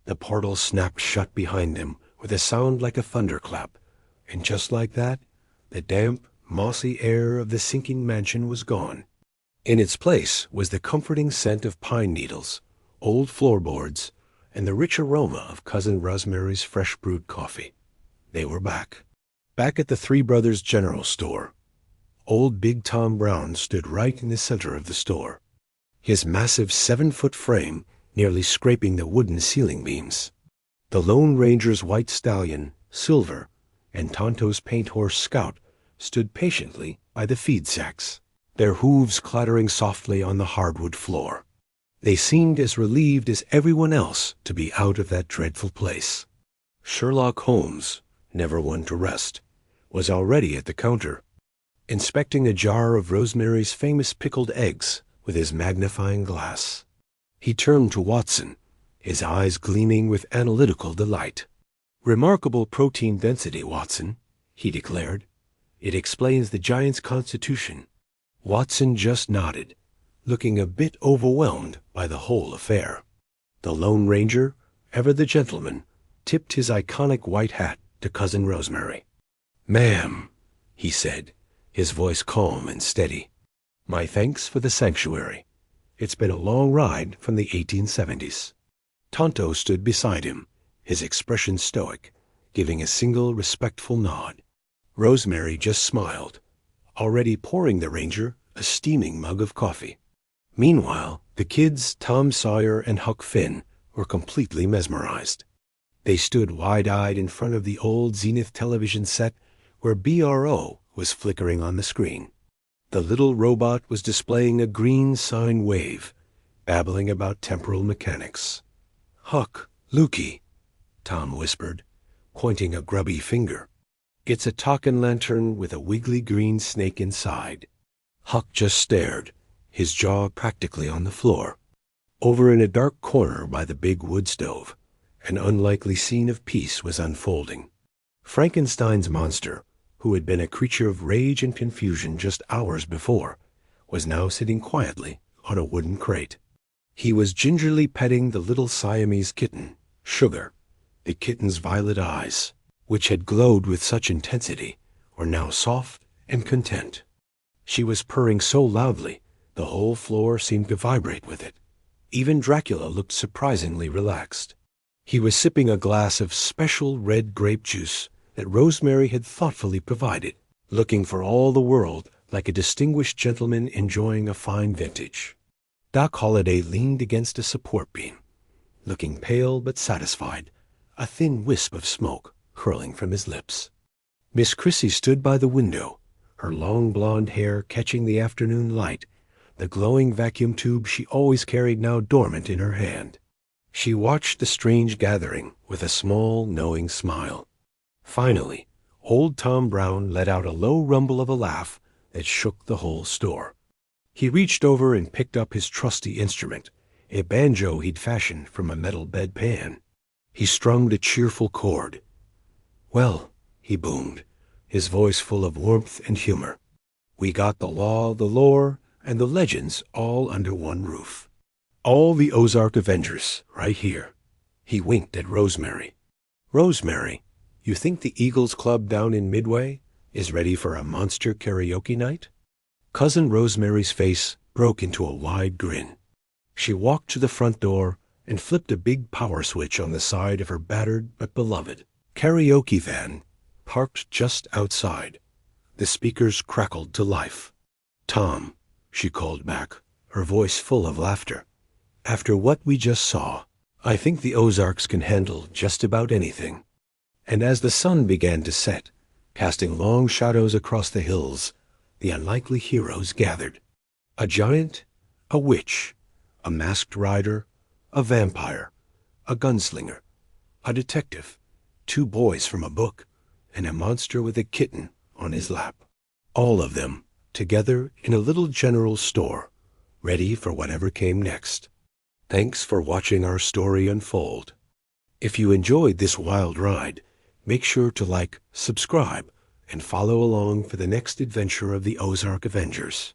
The portal snapped shut behind them with a sound like a thunderclap, and just like that, the damp, mossy air of the sinking mansion was gone. In its place was the comforting scent of pine needles, old floorboards, and the rich aroma of Cousin Rosemary's fresh brewed coffee. They were back. Back at the Three Brothers General Store. Old Big Tom Brown stood right in the center of the store, his massive 7-foot frame nearly scraping the wooden ceiling beams. The Lone Ranger's white stallion, Silver, and Tonto's paint horse, Scout, stood patiently by the feed sacks, their hooves clattering softly on the hardwood floor. They seemed as relieved as everyone else to be out of that dreadful place. Sherlock Holmes, never one to rest, was already at the counter, inspecting a jar of Rosemary's famous pickled eggs with his magnifying glass. He turned to Watson, his eyes gleaming with analytical delight. "Remarkable protein density, Watson," he declared. "It explains the giant's constitution." Watson just nodded, looking a bit overwhelmed by the whole affair. The Lone Ranger, ever the gentleman, tipped his iconic white hat to Cousin Rosemary. "Ma'am," he said, his voice calm and steady, "my thanks for the sanctuary. It's been a long ride from the 1870s. Tonto stood beside him, his expression stoic, giving a single respectful nod. Rosemary just smiled, already pouring the Ranger a steaming mug of coffee. Meanwhile, the kids, Tom Sawyer and Huck Finn, were completely mesmerized. They stood wide-eyed in front of the old Zenith television set where BRO was flickering on the screen. The little robot was displaying a green sine wave, babbling about temporal mechanics. "Huck, Lukey," Tom whispered, pointing a grubby finger. "It's a talkin' lantern with a wiggly green snake inside." Huck just stared, his jaw practically on the floor. Over in a dark corner by the big wood stove, an unlikely scene of peace was unfolding. Frankenstein's monster, who had been a creature of rage and confusion just hours before, was now sitting quietly on a wooden crate. He was gingerly petting the little Siamese kitten, Sugar. The kitten's violet eyes, which had glowed with such intensity, were now soft and content. She was purring so loudly, the whole floor seemed to vibrate with it. Even Dracula looked surprisingly relaxed. He was sipping a glass of special red grape juice that Rosemary had thoughtfully provided, looking for all the world like a distinguished gentleman enjoying a fine vintage. Doc Holliday leaned against a support beam, looking pale but satisfied, a thin wisp of smoke curling from his lips. Miss Chrissy stood by the window, her long blonde hair catching the afternoon light, the glowing vacuum tube she always carried now dormant in her hand. She watched the strange gathering with a small, knowing smile. Finally, old Tom Brown let out a low rumble of a laugh that shook the whole store. He reached over and picked up his trusty instrument, a banjo he'd fashioned from a metal bedpan. He strummed a cheerful chord. "Well," he boomed, his voice full of warmth and humor, "we got the law, the lore, and the legends all under one roof. All the Ozark Avengers, right here." He winked at Rosemary. "Rosemary, you think the Eagles Club down in Midway is ready for a monster karaoke night?" Cousin Rosemary's face broke into a wide grin. She walked to the front door and flipped a big power switch on the side of her battered but beloved karaoke van, parked just outside. The speakers crackled to life. "Tom," she called back, her voice full of laughter, "after what we just saw, I think the Ozarks can handle just about anything." And as the sun began to set, casting long shadows across the hills, the unlikely heroes gathered. A giant, a witch, a masked rider, a vampire, a gunslinger, a detective, 2 boys from a book, and a monster with a kitten on his lap. All of them together in a little general store, ready for whatever came next. Thanks for watching our story unfold. If you enjoyed this wild ride, make sure to like, subscribe, and follow along for the next adventure of the Ozark Avengers.